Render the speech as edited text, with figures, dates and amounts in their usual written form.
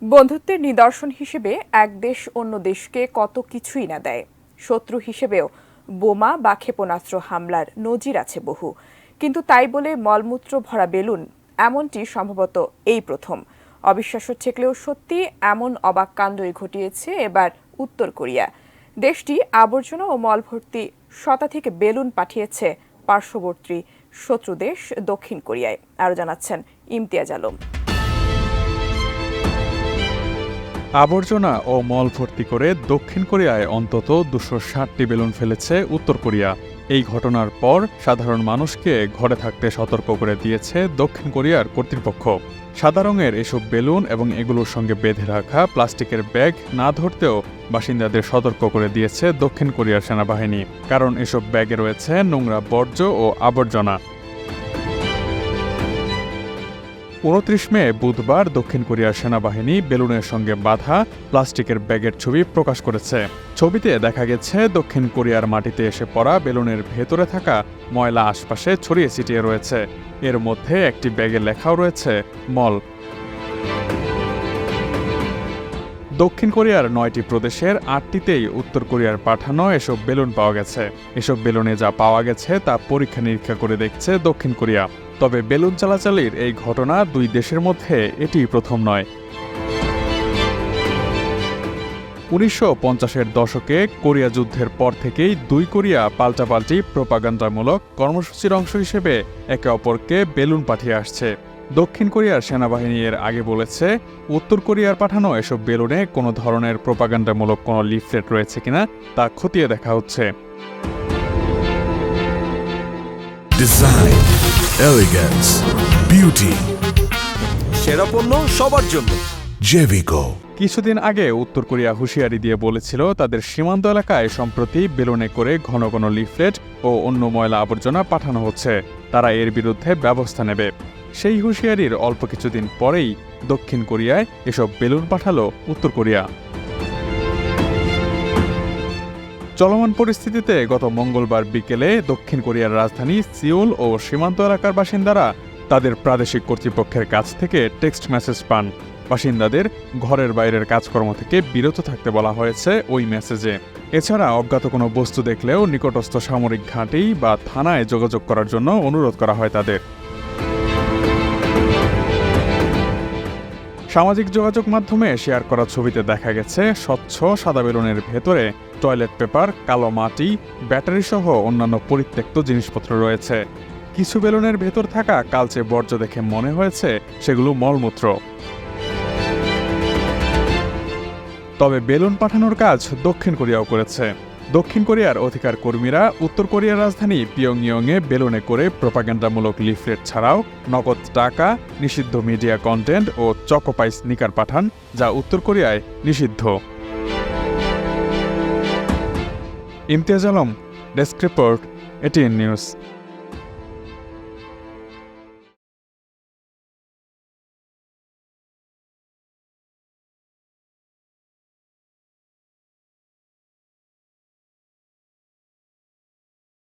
বন্ধুত্বের নিদর্শন হিসেবে এক দেশ অন্য দেশকে কত কিছুই না দেয়। শত্রু হিসেবেও বোমা বা ক্ষেপণাস্ত্র হামলার নজির আছে বহু, কিন্তু তাই বলে মলমূত্র ভরা বেলুন এমনটি সম্ভবত এই প্রথম। অবিশ্বাস্য ঠেকলেও সত্যি এমন অবাক কাণ্ডই ঘটিয়েছে এবার উত্তর কোরিয়া। দেশটি আবর্জনা ও মলভর্তি শতাধিক বেলুন পাঠিয়েছে পার্শ্ববর্তী শত্রু দেশ দক্ষিণ কোরিয়ায়। আরও জানাচ্ছেন ইমতিয়াজ আলম। আবর্জনা ও মল ভর্তি করে দক্ষিণ কোরিয়ায় অন্তত 260টি বেলুন ফেলেছে উত্তর কোরিয়া। এই ঘটনার পর সাধারণ মানুষকে ঘরে থাকতে সতর্ক করে দিয়েছে দক্ষিণ কোরিয়ার কর্তৃপক্ষ। সাদা রঙের এসব বেলুন এবং এগুলোর সঙ্গে বেঁধে রাখা প্লাস্টিকের ব্যাগ না ধরতেও বাসিন্দাদের সতর্ক করে দিয়েছে দক্ষিণ কোরিয়ার সেনাবাহিনী, কারণ এসব ব্যাগে রয়েছে নোংরা বর্জ্য ও আবর্জনা। 29 মে বুধবার দক্ষিণ কোরিয়ার সেনাবাহিনী বেলুনের সঙ্গে বাঁধা প্লাস্টিকের ব্যাগের ছবি প্রকাশ করেছে। ছবিতে দেখা গেছে দক্ষিণ কোরিয়ার মাটিতে এসে পড়া বেলুনের ভেতরে থাকা ময়লা আশপাশে ছড়িয়ে ছিটিয়ে রয়েছে। এর মধ্যে একটি ব্যাগে লেখাও রয়েছে মল। দক্ষিণ কোরিয়ার 9টি প্রদেশের 8টিতেই উত্তর কোরিয়ার পাঠানো এসব বেলুন পাওয়া গেছে। এসব বেলুনে যা পাওয়া গেছে তা পরীক্ষা নিরীক্ষা করে দেখছে দক্ষিণ কোরিয়া। তবে বেলুন চালাচালির এই ঘটনা দুই দেশের মধ্যে এটি প্রথম নয়। 1950-এর দশকে কোরিয়া যুদ্ধের পর থেকেই দুই কোরিয়া পাল্টাপাল্টি প্রোপাগান্ডামূলক কর্মসূচির অংশ হিসেবে একে অপরকে বেলুন পাঠিয়ে আসছে। দক্ষিণ কোরিয়ার সেনাবাহিনী এর আগে বলেছে, উত্তর কোরিয়ার পাঠানো এসব বেলুনে কোনো ধরনের প্রোপাগান্ডামূলক কোনো লিফলেট রয়েছে কিনা তা খতিয়ে দেখা হচ্ছে। ডিজাইন, এলিগেন্স, বিউটি, সেরা পণ্য সবার জন্য জেভিকো। কিছুদিন আগে উত্তর কোরিয়া হুঁশিয়ারি দিয়ে বলেছিল তাদের সীমান্ত এলাকায় সম্প্রতি বেলুনে করে ঘন ঘন লিফলেট ও অন্য ময়লা আবর্জনা পাঠানো হচ্ছে, তারা এর বিরুদ্ধে ব্যবস্থা নেবে। সেই হুঁশিয়ারির অল্প কিছুদিন পরেই দক্ষিণ কোরিয়ায় এসব বেলুন পাঠালো উত্তর কোরিয়া। চলমান পরিস্থিতিতে গত মঙ্গলবার বিকেলে দক্ষিণ কোরিয়ার রাজধানী সিউল ও সীমান্ত এলাকার বাসিন্দারা তাদের প্রাদেশিক কর্তৃপক্ষের কাছ থেকে টেক্সট মেসেজ পান। বাসিন্দাদের ঘরের বাইরের কাজকর্ম থেকে বিরত থাকতে বলা হয়েছে ওই মেসেজে। এছাড়া অজ্ঞাত কোনো বস্তু দেখলেও নিকটস্থ সামরিক ঘাঁটি বা থানায় যোগাযোগ করার জন্য অনুরোধ করা হয় তাদের। সামাজিক যোগাযোগ মাধ্যমে শেয়ার করা ছবিতে দেখা গেছে স্বচ্ছ সাদা বেলুনের ভেতরে টয়লেট পেপার, কালো মাটি, ব্যাটারি সহ অন্যান্য পরিত্যক্ত জিনিসপত্র রয়েছে। কিছু বেলুনের ভেতর থাকা কালচে বর্জ্য দেখে মনে হয়েছে সেগুলো মলমূত্র। তবে বেলুন পাঠানোর কাজ দক্ষিণ কোরিয়াও করেছে। দক্ষিণ কোরিয়ার অধিকার কর্মীরা উত্তর কোরিয়ার রাজধানী পিয়ংইয়ংয়ে বেলুনে করে প্রোপাগান্ডামূলক লিফলেট ছাড়াও নগদ টাকা, নিষিদ্ধ মিডিয়া কন্টেন্ট ও চকোপাই স্নিকার পাঠান, যা উত্তর কোরিয়ায় নিষিদ্ধ। Imtiaz Alam, desk report, ATN news.